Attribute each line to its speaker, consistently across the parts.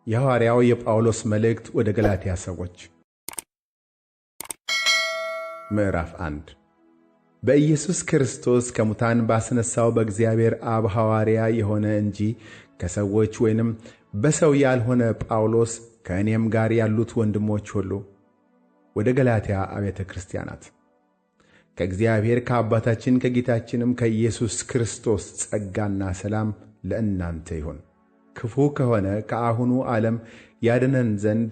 Speaker 1: የሐዋርያው የጳውሎስ መልእክት ወደ ገላትያ ሰዎች ምዕራፍ 1 በኢየሱስ ክርስቶስ ከሙታን ባስነሣው በእግዚአብሔር አብ ሐዋርያ የሆነ እንጂ ከሰዎች ወይንም በሰው ያልሆነ ጳውሎስ ከእኔም ጋር ያሉት ወንድሞች ሁሉ ወደ ገላትያ አብያተ ክርስቲያናት ከእግዚአብሔር ከአባታችን ከጌታችንም ከኢየሱስ ክርስቶስ ጸጋና ሰላም ለእናንተ ይሁን። ክፉ ከሆነ ከአሁኑ ዓለም ያድነን ዘንድ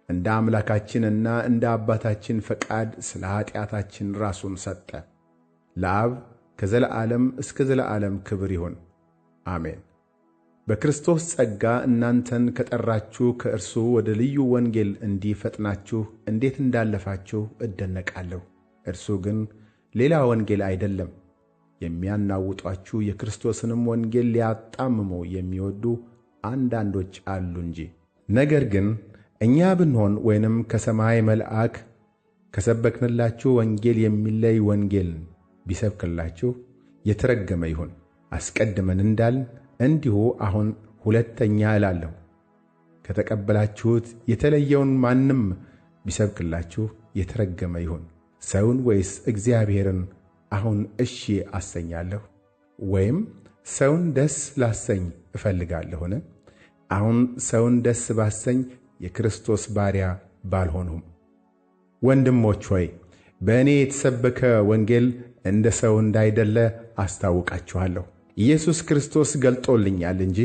Speaker 1: እንደ አምላካችንና እንደ አባታችን ፈቃድ ስለ ኀጢአታችን ራሱን ሰጠ። ለአብ ከዘለዓለም እስከ ዘለዓለም ክብር ይሁን፣ አሜን። በክርስቶስ ጸጋ እናንተን ከጠራችሁ ከእርሱ ወደ ልዩ ወንጌል እንዲፈጥናችሁ እንዴት እንዳለፋችሁ እደነቃለሁ። እርሱ ግን ሌላ ወንጌል አይደለም። የሚያናውጧችሁ የክርስቶስንም ወንጌል ሊያጣምሙ የሚወዱ አንዳንዶች አሉ እንጂ። ነገር ግን እኛ ብንሆን ወይንም ከሰማይ መልአክ ከሰበክንላችሁ ወንጌል የሚለይ ወንጌልን ቢሰብክላችሁ የተረገመ ይሁን። አስቀድመን እንዳልን እንዲሁ አሁን ሁለተኛ እላለሁ፣ ከተቀበላችሁት የተለየውን ማንም ቢሰብክላችሁ የተረገመ ይሁን። ሰውን ወይስ እግዚአብሔርን አሁን እሺ አሰኛለሁ? ወይም ሰውን ደስ ላሰኝ እፈልጋለሁን? አሁን ሰውን ደስ ባሰኝ የክርስቶስ ባሪያ ባልሆንሁም። ወንድሞች ሆይ በእኔ የተሰበከ ወንጌል እንደ ሰው እንዳይደለ አስታውቃችኋለሁ። ኢየሱስ ክርስቶስ ገልጦልኛል እንጂ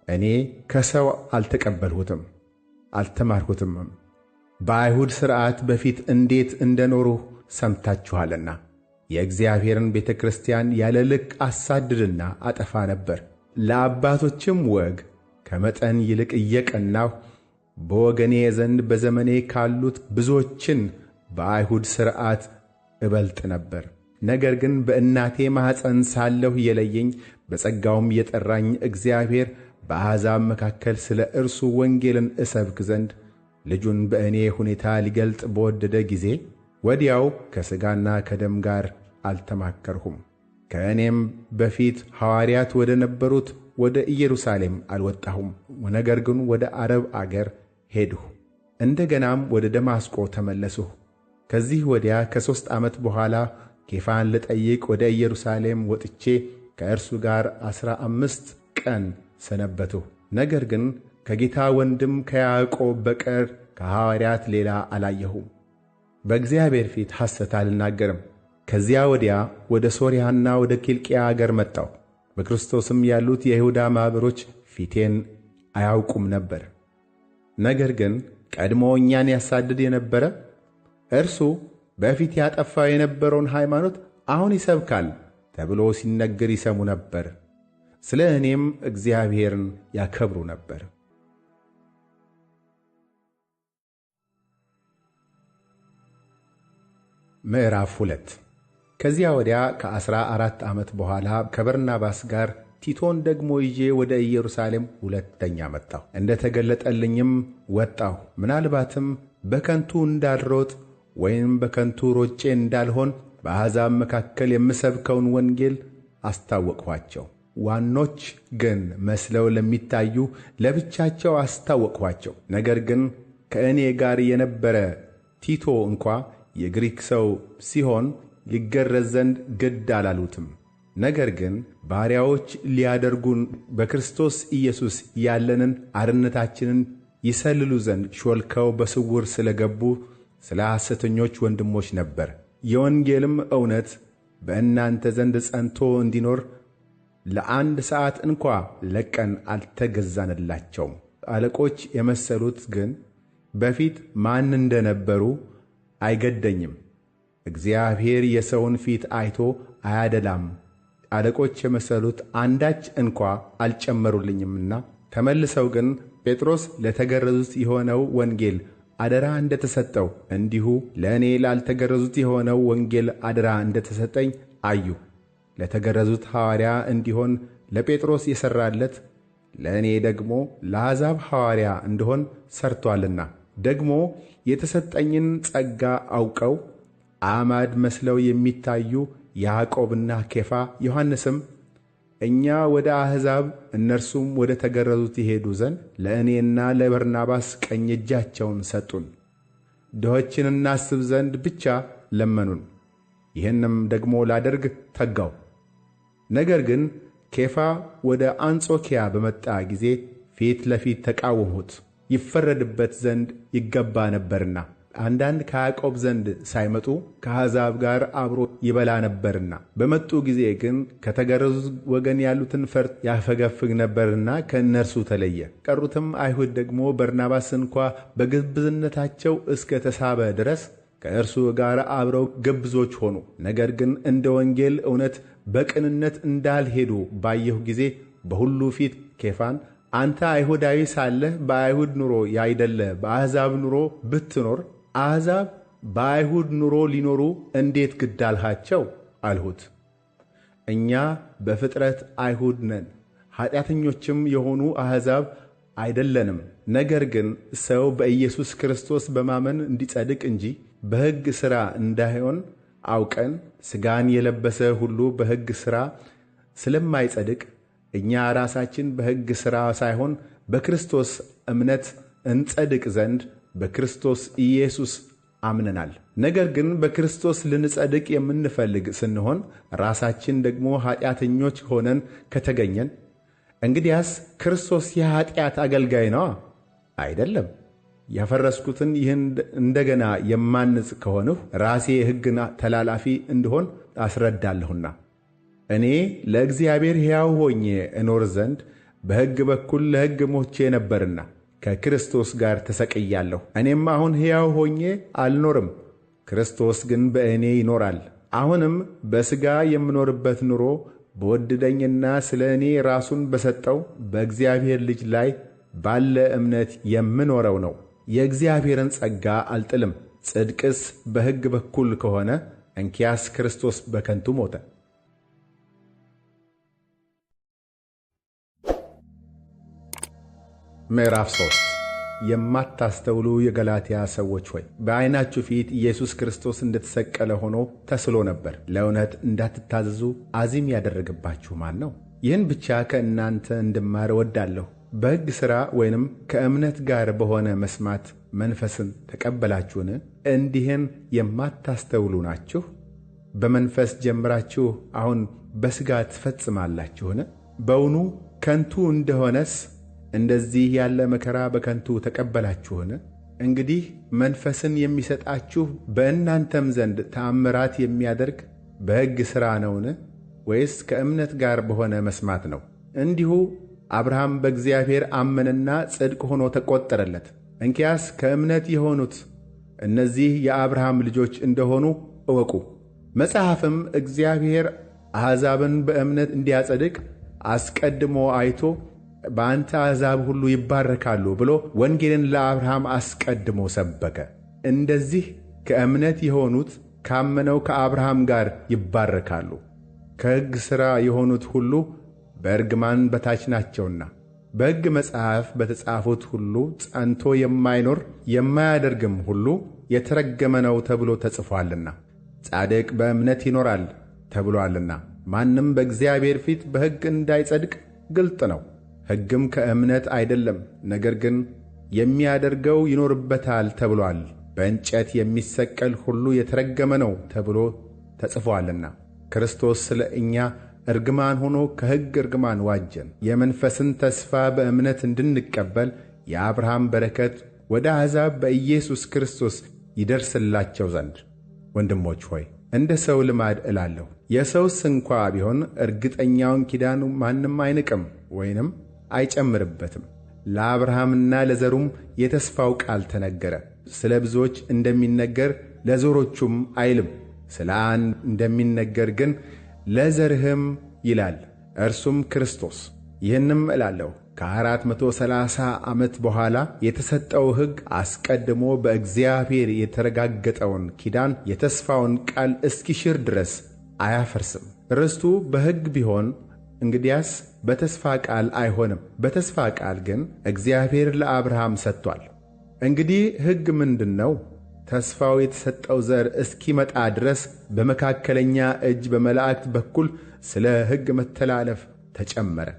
Speaker 1: እኔ ከሰው አልተቀበልሁትም አልተማርሁትምም። በአይሁድ ሥርዓት በፊት እንዴት እንደኖርሁ ሰምታችኋልና። የእግዚአብሔርን ቤተ ክርስቲያን ያለ ልክ አሳድድና አጠፋ ነበር። ለአባቶችም ወግ ከመጠን ይልቅ እየቀናሁ በወገኔ ዘንድ በዘመኔ ካሉት ብዙዎችን በአይሁድ ሥርዓት እበልጥ ነበር። ነገር ግን በእናቴ ማኅፀን ሳለሁ የለየኝ በጸጋውም የጠራኝ እግዚአብሔር በአሕዛብ መካከል ስለ እርሱ ወንጌልን እሰብክ ዘንድ ልጁን በእኔ ሁኔታ ሊገልጥ በወደደ ጊዜ ወዲያው ከሥጋና ከደም ጋር አልተማከርሁም። ከእኔም በፊት ሐዋርያት ወደ ነበሩት ወደ ኢየሩሳሌም አልወጣሁም። ነገር ግን ወደ አረብ አገር ሄድሁ። እንደገናም ወደ ደማስቆ ተመለስሁ። ከዚህ ወዲያ ከ3 ዓመት በኋላ ኬፋን ልጠይቅ ወደ ኢየሩሳሌም ወጥቼ ከእርሱ ጋር 15 ቀን ሰነበትሁ። ነገር ግን ከጌታ ወንድም ከያዕቆብ በቀር ከሐዋርያት ሌላ አላየሁም። በእግዚአብሔር ፊት ሐሰት አልናገርም። ከዚያ ወዲያ ወደ ሶርያና ወደ ኪልቅያ አገር መጣሁ። በክርስቶስም ያሉት የይሁዳ ማኅበሮች ፊቴን አያውቁም ነበር። ነገር ግን ቀድሞ እኛን ያሳድድ የነበረ እርሱ በፊት ያጠፋ የነበረውን ሃይማኖት አሁን ይሰብካል ተብሎ ሲነገር ይሰሙ ነበር። ስለ እኔም እግዚአብሔርን ያከብሩ ነበር። ምዕራፍ 2 ከዚያ ወዲያ ከ14 ዓመት በኋላ ከበርናባስ ጋር ቲቶን ደግሞ ይዤ ወደ ኢየሩሳሌም ሁለተኛ መጣሁ። እንደ ተገለጠልኝም ወጣሁ። ምናልባትም በከንቱ እንዳልሮጥ ወይም በከንቱ ሮጬ እንዳልሆን በአሕዛብ መካከል የምሰብከውን ወንጌል አስታወቅኋቸው። ዋኖች ግን መስለው ለሚታዩ ለብቻቸው አስታወቅኋቸው። ነገር ግን ከእኔ ጋር የነበረ ቲቶ እንኳ የግሪክ ሰው ሲሆን ሊገረዝ ዘንድ ግድ አላሉትም። ነገር ግን ባሪያዎች ሊያደርጉን በክርስቶስ ኢየሱስ ያለንን አርነታችንን ይሰልሉ ዘንድ ሾልከው በስውር ስለ ገቡ ስለ ሐሰተኞች ወንድሞች ነበር። የወንጌልም እውነት በእናንተ ዘንድ ጸንቶ እንዲኖር ለአንድ ሰዓት እንኳ ለቀን አልተገዛንላቸውም። አለቆች የመሰሉት ግን በፊት ማን እንደነበሩ አይገደኝም። እግዚአብሔር የሰውን ፊት አይቶ አያደላም። አለቆች የመሰሉት አንዳች እንኳ አልጨመሩልኝምና። ተመልሰው ግን ጴጥሮስ ለተገረዙት የሆነው ወንጌል አደራ እንደ ተሰጠው እንዲሁ ለእኔ ላልተገረዙት የሆነው ወንጌል አደራ እንደ ተሰጠኝ አዩ። ለተገረዙት ሐዋርያ እንዲሆን ለጴጥሮስ የሠራለት ለእኔ ደግሞ ለአሕዛብ ሐዋርያ እንድሆን ሠርቶአልና። ደግሞ የተሰጠኝን ጸጋ አውቀው አዕማድ መስለው የሚታዩ ያዕቆብና ኬፋ ዮሐንስም እኛ ወደ አሕዛብ እነርሱም ወደ ተገረዙት ይሄዱ ዘንድ ለእኔና ለበርናባስ ቀኝ እጃቸውን ሰጡን። ድሆችን እናስብ ዘንድ ብቻ ለመኑን። ይህንም ደግሞ ላደርግ ተጋው። ነገር ግን ኬፋ ወደ አንጾኪያ በመጣ ጊዜ ፊት ለፊት ተቃወምሁት፣ ይፈረድበት ዘንድ ይገባ ነበርና። አንዳንድ ከያዕቆብ ዘንድ ሳይመጡ ከአሕዛብ ጋር አብሮ ይበላ ነበርና። በመጡ ጊዜ ግን ከተገረዙት ወገን ያሉትን ፈርት ያፈገፍግ ነበርና ከእነርሱ ተለየ። ቀሩትም አይሁድ ደግሞ በርናባስ እንኳ በግብዝነታቸው እስከ ተሳበ ድረስ ከእርሱ ጋር አብረው ግብዞች ሆኑ። ነገር ግን እንደ ወንጌል እውነት በቅንነት እንዳልሄዱ ባየሁ ጊዜ በሁሉ ፊት ኬፋን አንተ አይሁዳዊ ሳለህ በአይሁድ ኑሮ ያይደለ በአሕዛብ ኑሮ ብትኖር አሕዛብ በአይሁድ ኑሮ ሊኖሩ እንዴት ግድ አልሃቸው አልሁት። እኛ በፍጥረት አይሁድ ነን፣ ኀጢአተኞችም የሆኑ አሕዛብ አይደለንም። ነገር ግን ሰው በኢየሱስ ክርስቶስ በማመን እንዲጸድቅ እንጂ በሕግ ሥራ እንዳይሆን አውቀን ሥጋን የለበሰ ሁሉ በሕግ ሥራ ስለማይጸድቅ እኛ ራሳችን በሕግ ሥራ ሳይሆን በክርስቶስ እምነት እንጸድቅ ዘንድ በክርስቶስ ኢየሱስ አምነናል። ነገር ግን በክርስቶስ ልንጸድቅ የምንፈልግ ስንሆን ራሳችን ደግሞ ኀጢአተኞች ሆነን ከተገኘን እንግዲያስ ክርስቶስ የኀጢአት አገልጋይ ነዋ? አይደለም። ያፈረስኩትን ይህን እንደገና የማንጽ ከሆንሁ ራሴ የሕግን ተላላፊ እንድሆን አስረዳለሁና። እኔ ለእግዚአብሔር ሕያው ሆኜ እኖር ዘንድ በሕግ በኩል ለሕግ ሞቼ ነበርና ከክርስቶስ ጋር ተሰቅያለሁ። እኔም አሁን ሕያው ሆኜ አልኖርም፣ ክርስቶስ ግን በእኔ ይኖራል። አሁንም በሥጋ የምኖርበት ኑሮ በወደደኝና ስለ እኔ ራሱን በሰጠው በእግዚአብሔር ልጅ ላይ ባለ እምነት የምኖረው ነው። የእግዚአብሔርን ጸጋ አልጥልም። ጽድቅስ በሕግ በኩል ከሆነ እንኪያስ ክርስቶስ በከንቱ ሞተ። ምዕራፍ 3 የማታስተውሉ የገላትያ ሰዎች ሆይ በዐይናችሁ ፊት ኢየሱስ ክርስቶስ እንደተሰቀለ ሆኖ ተስሎ ነበር። ለእውነት እንዳትታዘዙ አዚም ያደረገባችሁ ማን ነው? ይህን ብቻ ከእናንተ እንድማር እወዳለሁ። በሕግ ሥራ ወይንም ከእምነት ጋር በሆነ መስማት መንፈስን ተቀበላችሁን? እንዲህን የማታስተውሉ ናችሁ? በመንፈስ ጀምራችሁ አሁን በሥጋ ትፈጽማላችሁን? በውኑ ከንቱ እንደሆነስ እንደዚህ ያለ መከራ በከንቱ ተቀበላችሁን? እንግዲህ መንፈስን የሚሰጣችሁ በእናንተም ዘንድ ተአምራት የሚያደርግ በሕግ ሥራ ነውን? ወይስ ከእምነት ጋር በሆነ መስማት ነው? እንዲሁ አብርሃም በእግዚአብሔር አመነና ጽድቅ ሆኖ ተቈጠረለት። እንኪያስ ከእምነት የሆኑት እነዚህ የአብርሃም ልጆች እንደሆኑ እወቁ። መጽሐፍም እግዚአብሔር አሕዛብን በእምነት እንዲያጸድቅ አስቀድሞ አይቶ በአንተ አሕዛብ ሁሉ ይባረካሉ ብሎ ወንጌልን ለአብርሃም አስቀድሞ ሰበከ። እንደዚህ ከእምነት የሆኑት ካመነው ከአብርሃም ጋር ይባረካሉ። ከሕግ ሥራ የሆኑት ሁሉ በእርግማን በታች ናቸውና በሕግ መጽሐፍ በተጻፉት ሁሉ ጸንቶ የማይኖር የማያደርግም ሁሉ የተረገመ ነው ተብሎ ተጽፎአልና። ጻድቅ በእምነት ይኖራል ተብሎአልና። ማንም በእግዚአብሔር ፊት በሕግ እንዳይጸድቅ ግልጥ ነው። ሕግም ከእምነት አይደለም፣ ነገር ግን የሚያደርገው ይኖርበታል ተብሎአል። በእንጨት የሚሰቀል ሁሉ የተረገመ ነው ተብሎ ተጽፎአልና። ክርስቶስ ስለ እኛ እርግማን ሆኖ ከሕግ እርግማን ዋጀን፣ የመንፈስን ተስፋ በእምነት እንድንቀበል የአብርሃም በረከት ወደ አሕዛብ በኢየሱስ ክርስቶስ ይደርስላቸው ዘንድ። ወንድሞች ሆይ እንደ ሰው ልማድ እላለሁ፣ የሰውስ እንኳ ቢሆን እርግጠኛውን ኪዳን ማንም አይንቅም ወይንም አይጨምርበትም። ለአብርሃምና ለዘሩም የተስፋው ቃል ተነገረ። ስለ ብዙዎች እንደሚነገር ለዘሮቹም አይልም፣ ስለ አንድ እንደሚነገር ግን ለዘርህም ይላል፣ እርሱም ክርስቶስ። ይህንም እላለሁ ከ430 ዓመት በኋላ የተሰጠው ሕግ አስቀድሞ በእግዚአብሔር የተረጋገጠውን ኪዳን የተስፋውን ቃል እስኪሽር ድረስ አያፈርስም። ርስቱ በሕግ ቢሆን እንግዲያስ በተስፋ ቃል አይሆንም። በተስፋ ቃል ግን እግዚአብሔር ለአብርሃም ሰጥቶአል። እንግዲህ ሕግ ምንድን ነው? ተስፋው የተሰጠው ዘር እስኪመጣ ድረስ በመካከለኛ እጅ በመላእክት በኩል ስለ ሕግ መተላለፍ ተጨመረ።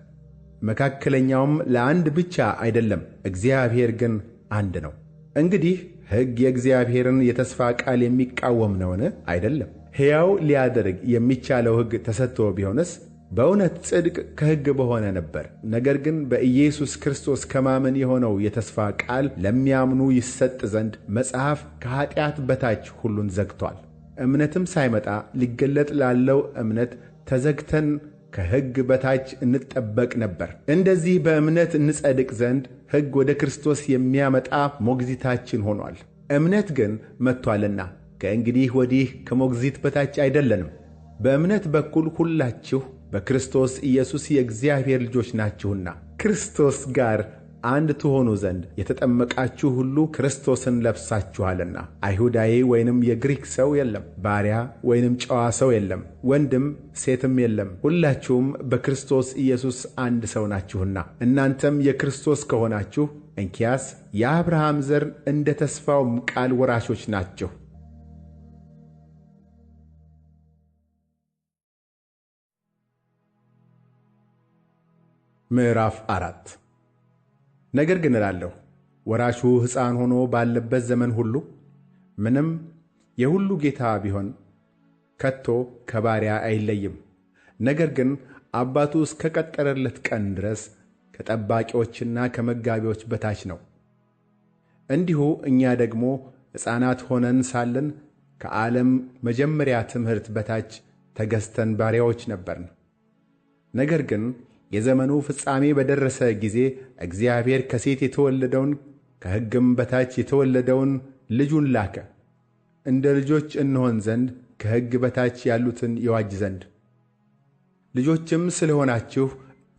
Speaker 1: መካከለኛውም ለአንድ ብቻ አይደለም፣ እግዚአብሔር ግን አንድ ነው። እንግዲህ ሕግ የእግዚአብሔርን የተስፋ ቃል የሚቃወም ነውን? አይደለም። ሕያው ሊያደርግ የሚቻለው ሕግ ተሰጥቶ ቢሆንስ በእውነት ጽድቅ ከሕግ በሆነ ነበር። ነገር ግን በኢየሱስ ክርስቶስ ከማመን የሆነው የተስፋ ቃል ለሚያምኑ ይሰጥ ዘንድ መጽሐፍ ከኀጢአት በታች ሁሉን ዘግቶአል። እምነትም ሳይመጣ ሊገለጥ ላለው እምነት ተዘግተን ከሕግ በታች እንጠበቅ ነበር። እንደዚህ በእምነት እንጸድቅ ዘንድ ሕግ ወደ ክርስቶስ የሚያመጣ ሞግዚታችን ሆኗል። እምነት ግን መጥቶአልና ከእንግዲህ ወዲህ ከሞግዚት በታች አይደለንም። በእምነት በኩል ሁላችሁ በክርስቶስ ኢየሱስ የእግዚአብሔር ልጆች ናችሁና ክርስቶስ ጋር አንድ ትሆኑ ዘንድ የተጠመቃችሁ ሁሉ ክርስቶስን ለብሳችኋልና። አይሁዳዊ ወይንም የግሪክ ሰው የለም፣ ባሪያ ወይንም ጨዋ ሰው የለም፣ ወንድም ሴትም የለም፣ ሁላችሁም በክርስቶስ ኢየሱስ አንድ ሰው ናችሁና። እናንተም የክርስቶስ ከሆናችሁ እንኪያስ የአብርሃም ዘር እንደ ተስፋውም ቃል ወራሾች ናችሁ። ምዕራፍ 4 ነገር ግን እላለሁ ወራሹ ሕፃን ሆኖ ባለበት ዘመን ሁሉ ምንም የሁሉ ጌታ ቢሆን ከቶ ከባሪያ አይለይም። ነገር ግን አባቱ እስከ ቀጠረለት ቀን ድረስ ከጠባቂዎችና ከመጋቢዎች በታች ነው። እንዲሁ እኛ ደግሞ ሕፃናት ሆነን ሳለን ከዓለም መጀመሪያ ትምህርት በታች ተገዝተን ባሪያዎች ነበርን። ነገር ግን የዘመኑ ፍጻሜ በደረሰ ጊዜ እግዚአብሔር ከሴት የተወለደውን ከሕግም በታች የተወለደውን ልጁን ላከ፣ እንደ ልጆች እንሆን ዘንድ ከሕግ በታች ያሉትን ይዋጅ ዘንድ። ልጆችም ስለሆናችሁ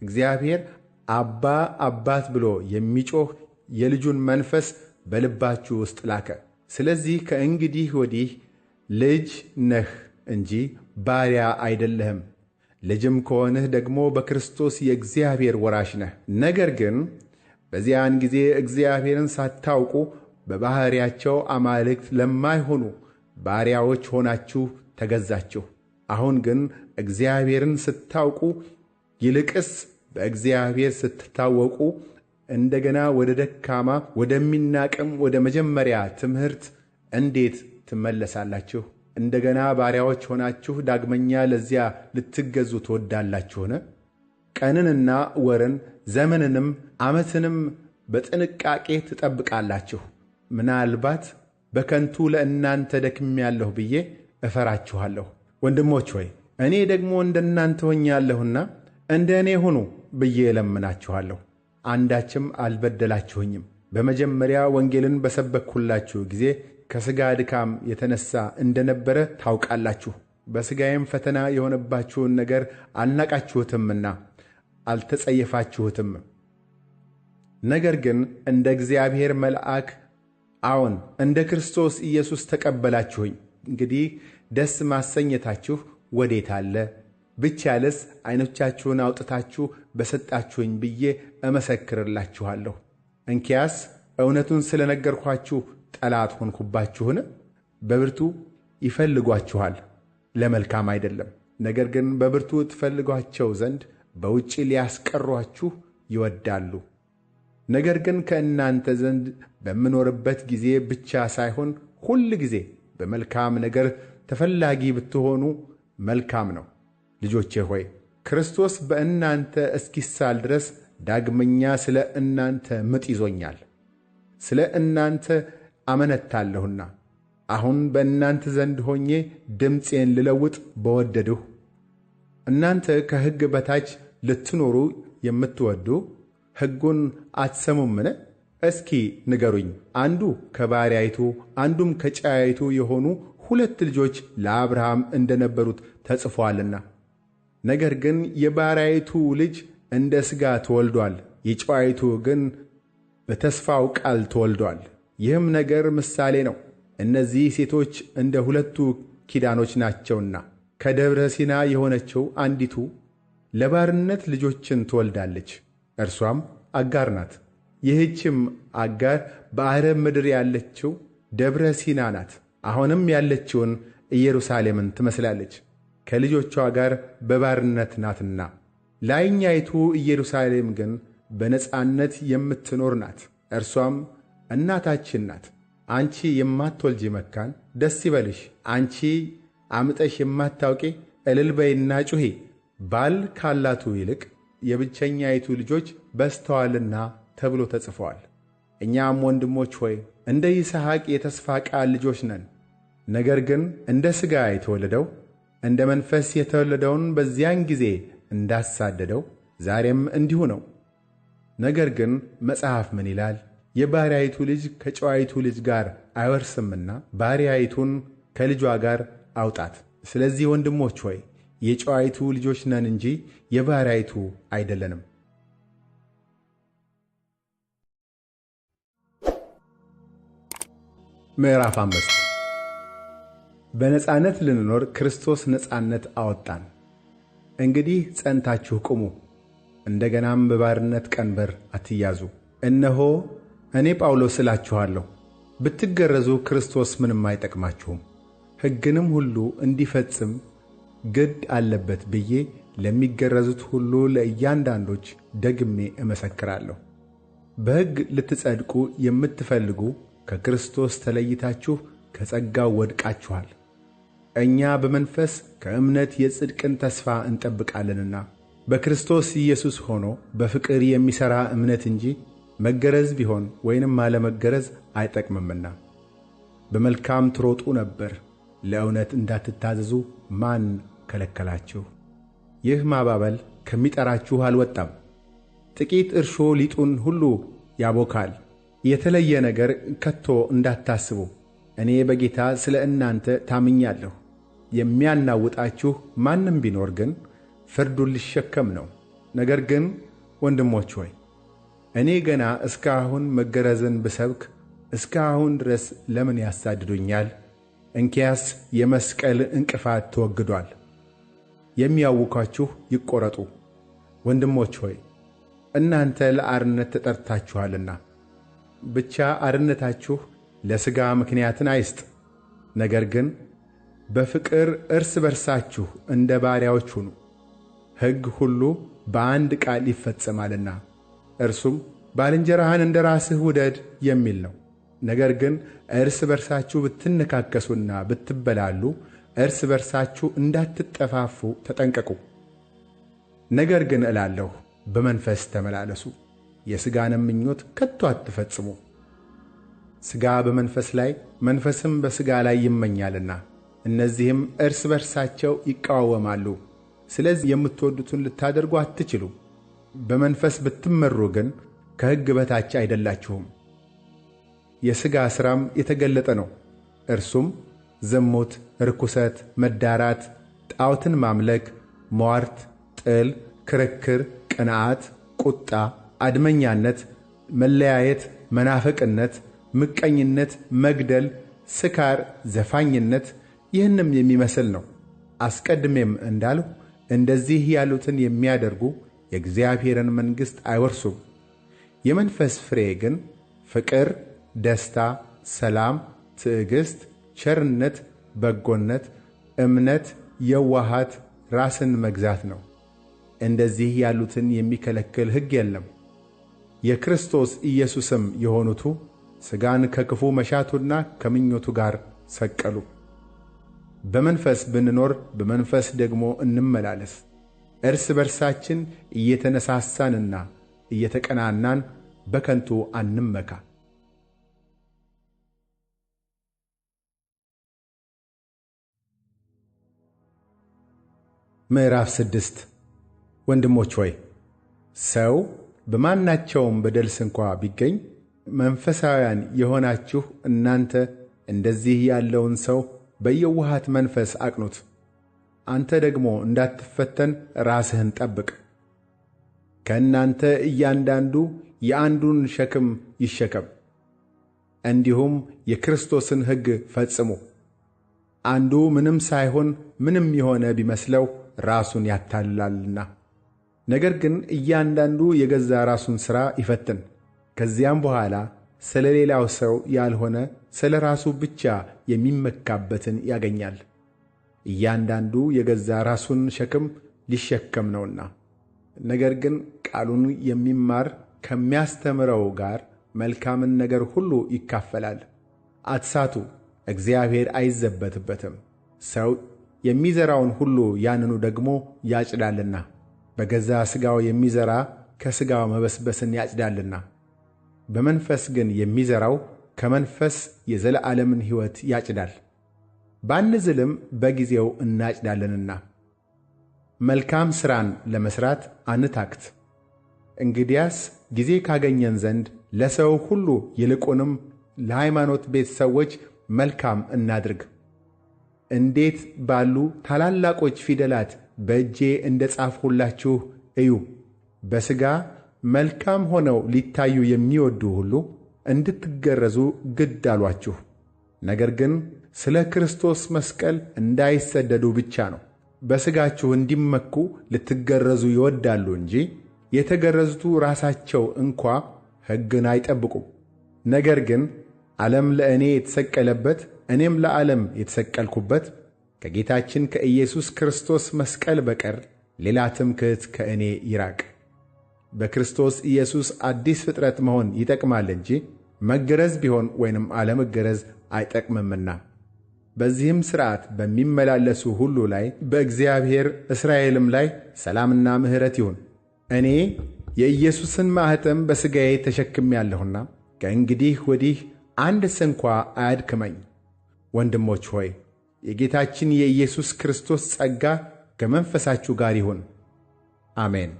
Speaker 1: እግዚአብሔር አባ አባት ብሎ የሚጮኽ የልጁን መንፈስ በልባችሁ ውስጥ ላከ። ስለዚህ ከእንግዲህ ወዲህ ልጅ ነህ እንጂ ባሪያ አይደለህም። ልጅም ከሆንህ ደግሞ በክርስቶስ የእግዚአብሔር ወራሽ ነህ። ነገር ግን በዚያን ጊዜ እግዚአብሔርን ሳታውቁ በባሕርያቸው አማልክት ለማይሆኑ ባሪያዎች ሆናችሁ ተገዛችሁ። አሁን ግን እግዚአብሔርን ስታውቁ ይልቅስ በእግዚአብሔር ስትታወቁ እንደገና ወደ ደካማ ወደሚናቅም ወደ መጀመሪያ ትምህርት እንዴት ትመለሳላችሁ? እንደገና ባሪያዎች ሆናችሁ ዳግመኛ ለዚያ ልትገዙ ትወዳላችሁን? ቀንንና ወርን ዘመንንም ዓመትንም በጥንቃቄ ትጠብቃላችሁ። ምናልባት በከንቱ ለእናንተ ደክሜያለሁ ብዬ እፈራችኋለሁ። ወንድሞች ሆይ እኔ ደግሞ እንደናንተ ሆኛለሁና እንደ እኔ ሁኑ ብዬ እለምናችኋለሁ። አንዳችም አልበደላችሁኝም። በመጀመሪያ ወንጌልን በሰበክሁላችሁ ጊዜ ከሥጋ ድካም የተነሣ እንደነበረ ታውቃላችሁ። በሥጋዬም ፈተና የሆነባችሁን ነገር አልናቃችሁትምና አልተጸየፋችሁትም። ነገር ግን እንደ እግዚአብሔር መልአክ አዎን እንደ ክርስቶስ ኢየሱስ ተቀበላችሁኝ። እንግዲህ ደስ ማሰኘታችሁ ወዴት አለ? ብቻለስ ዐይኖቻችሁን አውጥታችሁ በሰጣችሁኝ ብዬ እመሰክርላችኋለሁ። እንኪያስ እውነቱን ስለ ነገርኳችሁ ጠላት ሆንኩባችሁን? በብርቱ ይፈልጓችኋል፣ ለመልካም አይደለም። ነገር ግን በብርቱ ትፈልጓቸው ዘንድ በውጭ ሊያስቀሯችሁ ይወዳሉ። ነገር ግን ከእናንተ ዘንድ በምኖርበት ጊዜ ብቻ ሳይሆን ሁል ጊዜ በመልካም ነገር ተፈላጊ ብትሆኑ መልካም ነው። ልጆቼ ሆይ ክርስቶስ በእናንተ እስኪሳል ድረስ ዳግመኛ ስለ እናንተ ምጥ ይዞኛል። ስለ እናንተ አመነታለሁና አሁን በእናንተ ዘንድ ሆኜ ድምፄን ልለውጥ በወደድሁ። እናንተ ከሕግ በታች ልትኖሩ የምትወዱ ሕጉን አትሰሙምን? እስኪ ንገሩኝ። አንዱ ከባሪያይቱ አንዱም ከጨዋይቱ የሆኑ ሁለት ልጆች ለአብርሃም እንደነበሩት ተጽፎአልና። ነገር ግን የባሪያይቱ ልጅ እንደ ሥጋ ተወልዶአል፣ የጨዋይቱ ግን በተስፋው ቃል ተወልዶአል። ይህም ነገር ምሳሌ ነው። እነዚህ ሴቶች እንደ ሁለቱ ኪዳኖች ናቸውና ከደብረ ሲና የሆነችው አንዲቱ ለባርነት ልጆችን ትወልዳለች፣ እርሷም አጋር ናት። ይህችም አጋር በአረብ ምድር ያለችው ደብረ ሲና ናት። አሁንም ያለችውን ኢየሩሳሌምን ትመስላለች፣ ከልጆቿ ጋር በባርነት ናትና። ላይኛይቱ ኢየሩሳሌም ግን በነጻነት የምትኖር ናት። እርሷም እናታችን ናት። አንቺ የማትወልጂ መካን ደስ ይበልሽ፣ አንቺ አምጠሽ የማታውቂ እልል በይና ጩኺ። ባል ካላቱ ይልቅ የብቸኛይቱ ልጆች በዝተዋልና ተብሎ ተጽፏል። እኛም ወንድሞች ሆይ እንደ ይስሐቅ የተስፋ ቃል ልጆች ነን። ነገር ግን እንደ ሥጋ የተወለደው እንደ መንፈስ የተወለደውን በዚያን ጊዜ እንዳሳደደው ዛሬም እንዲሁ ነው። ነገር ግን መጽሐፍ ምን ይላል? የባሪያይቱ ልጅ ከጨዋይቱ ልጅ ጋር አይወርስምና ባሪያይቱን ከልጇ ጋር አውጣት። ስለዚህ ወንድሞች ሆይ የጨዋይቱ ልጆች ነን እንጂ የባሪያይቱ አይደለንም። ምዕራፍ 5 በነጻነት ልንኖር ክርስቶስ ነጻነት አወጣን። እንግዲህ ጸንታችሁ ቁሙ፣ እንደገናም በባርነት ቀንበር አትያዙ። እነሆ እኔ ጳውሎስ እላችኋለሁ፣ ብትገረዙ ክርስቶስ ምንም አይጠቅማችሁም። ሕግንም ሁሉ እንዲፈጽም ግድ አለበት ብዬ ለሚገረዙት ሁሉ ለእያንዳንዶች ደግሜ እመሰክራለሁ። በሕግ ልትጸድቁ የምትፈልጉ ከክርስቶስ ተለይታችሁ ከጸጋው ወድቃችኋል። እኛ በመንፈስ ከእምነት የጽድቅን ተስፋ እንጠብቃለንና በክርስቶስ ኢየሱስ ሆኖ በፍቅር የሚሠራ እምነት እንጂ መገረዝ ቢሆን ወይንም አለመገረዝ አይጠቅምምና። በመልካም ትሮጡ ነበር፣ ለእውነት እንዳትታዘዙ ማን ከለከላችሁ? ይህ ማባበል ከሚጠራችሁ አልወጣም። ጥቂት እርሾ ሊጡን ሁሉ ያቦካል። የተለየ ነገር ከቶ እንዳታስቡ፣ እኔ በጌታ ስለ እናንተ ታምኛለሁ። የሚያናውጣችሁ ማንም ቢኖር ግን ፍርዱን ሊሸከም ነው። ነገር ግን ወንድሞች ሆይ እኔ ገና እስካሁን መገረዝን ብሰብክ እስከ አሁን ድረስ ለምን ያሳድዱኛል? እንኪያስ የመስቀል እንቅፋት ተወግዷል። የሚያውኳችሁ ይቆረጡ። ወንድሞች ሆይ እናንተ ለአርነት ተጠርታችኋልና፣ ብቻ አርነታችሁ ለሥጋ ምክንያትን አይስጥ። ነገር ግን በፍቅር እርስ በርሳችሁ እንደ ባሪያዎች ሁኑ። ሕግ ሁሉ በአንድ ቃል ይፈጸማልና እርሱም ባልንጀራህን እንደ ራስህ ውደድ የሚል ነው። ነገር ግን እርስ በርሳችሁ ብትነካከሱና ብትበላሉ እርስ በርሳችሁ እንዳትጠፋፉ ተጠንቀቁ። ነገር ግን እላለሁ በመንፈስ ተመላለሱ፣ የሥጋንም ምኞት ከቶ አትፈጽሙ። ሥጋ በመንፈስ ላይ መንፈስም በሥጋ ላይ ይመኛልና እነዚህም እርስ በርሳቸው ይቃወማሉ። ስለዚህ የምትወዱትን ልታደርጉ አትችሉ። በመንፈስ ብትመሩ ግን ከሕግ በታች አይደላችሁም። የሥጋ ሥራም የተገለጠ ነው፤ እርሱም ዝሙት፣ ርኩሰት፣ መዳራት፣ ጣዖትን ማምለክ፣ ሟርት፣ ጥል፣ ክርክር፣ ቅንዓት፣ ቁጣ፣ አድመኛነት፣ መለያየት፣ መናፍቅነት፣ ምቀኝነት፣ መግደል፣ ስካር፣ ዘፋኝነት ይህንም የሚመስል ነው። አስቀድሜም እንዳልሁ እንደዚህ ያሉትን የሚያደርጉ የእግዚአብሔርን መንግሥት አይወርሱም። የመንፈስ ፍሬ ግን ፍቅር፣ ደስታ፣ ሰላም፣ ትዕግሥት፣ ቸርነት፣ በጎነት፣ እምነት፣ የዋሃት፣ ራስን መግዛት ነው። እንደዚህ ያሉትን የሚከለክል ሕግ የለም። የክርስቶስ ኢየሱስም የሆኑቱ ሥጋን ከክፉ መሻቱና ከምኞቱ ጋር ሰቀሉ። በመንፈስ ብንኖር በመንፈስ ደግሞ እንመላለስ። እርስ በርሳችን እየተነሳሳንና እየተቀናናን በከንቱ አንመካ። ምዕራፍ 6 ወንድሞች ሆይ ሰው በማናቸውም በደል ስንኳ ቢገኝ መንፈሳውያን የሆናችሁ እናንተ እንደዚህ ያለውን ሰው በየዋሃት መንፈስ አቅኑት። አንተ ደግሞ እንዳትፈተን ራስህን ጠብቅ። ከእናንተ እያንዳንዱ የአንዱን ሸክም ይሸከም፣ እንዲሁም የክርስቶስን ሕግ ፈጽሙ። አንዱ ምንም ሳይሆን ምንም የሆነ ቢመስለው ራሱን ያታልላልና። ነገር ግን እያንዳንዱ የገዛ ራሱን ሥራ ይፈትን። ከዚያም በኋላ ስለ ሌላው ሰው ያልሆነ ስለ ራሱ ብቻ የሚመካበትን ያገኛል። እያንዳንዱ የገዛ ራሱን ሸክም ሊሸከም ነውና። ነገር ግን ቃሉን የሚማር ከሚያስተምረው ጋር መልካምን ነገር ሁሉ ይካፈላል። አትሳቱ፣ እግዚአብሔር አይዘበትበትም። ሰው የሚዘራውን ሁሉ ያንኑ ደግሞ ያጭዳልና፣ በገዛ ሥጋው የሚዘራ ከሥጋው መበስበስን ያጭዳልና፣ በመንፈስ ግን የሚዘራው ከመንፈስ የዘለዓለምን ሕይወት ያጭዳል። ባንዝልም በጊዜው እናጭዳለንና። መልካም ሥራን ለመሥራት አንታክት። እንግዲያስ ጊዜ ካገኘን ዘንድ ለሰው ሁሉ ይልቁንም ለሃይማኖት ቤት ሰዎች መልካም እናድርግ። እንዴት ባሉ ታላላቆች ፊደላት በእጄ እንደ ጻፍሁላችሁ እዩ። በሥጋ መልካም ሆነው ሊታዩ የሚወዱ ሁሉ እንድትገረዙ ግድ አሏችሁ። ነገር ግን ስለ ክርስቶስ መስቀል እንዳይሰደዱ ብቻ ነው። በሥጋችሁ እንዲመኩ ልትገረዙ ይወዳሉ እንጂ የተገረዙቱ ራሳቸው እንኳ ሕግን አይጠብቁም። ነገር ግን ዓለም ለእኔ የተሰቀለበት እኔም ለዓለም የተሰቀልኩበት ከጌታችን ከኢየሱስ ክርስቶስ መስቀል በቀር ሌላ ትምክህት ከእኔ ይራቅ። በክርስቶስ ኢየሱስ አዲስ ፍጥረት መሆን ይጠቅማል እንጂ መገረዝ ቢሆን ወይንም አለመገረዝ አይጠቅምምና። በዚህም ሥርዓት በሚመላለሱ ሁሉ ላይ በእግዚአብሔር እስራኤልም ላይ ሰላምና ምሕረት ይሁን። እኔ የኢየሱስን ማኅተም በሥጋዬ ተሸክሜአለሁና ከእንግዲህ ወዲህ አንድ ስንኳ አያድክመኝ። ወንድሞች ሆይ የጌታችን የኢየሱስ ክርስቶስ ጸጋ ከመንፈሳችሁ ጋር ይሁን። አሜን።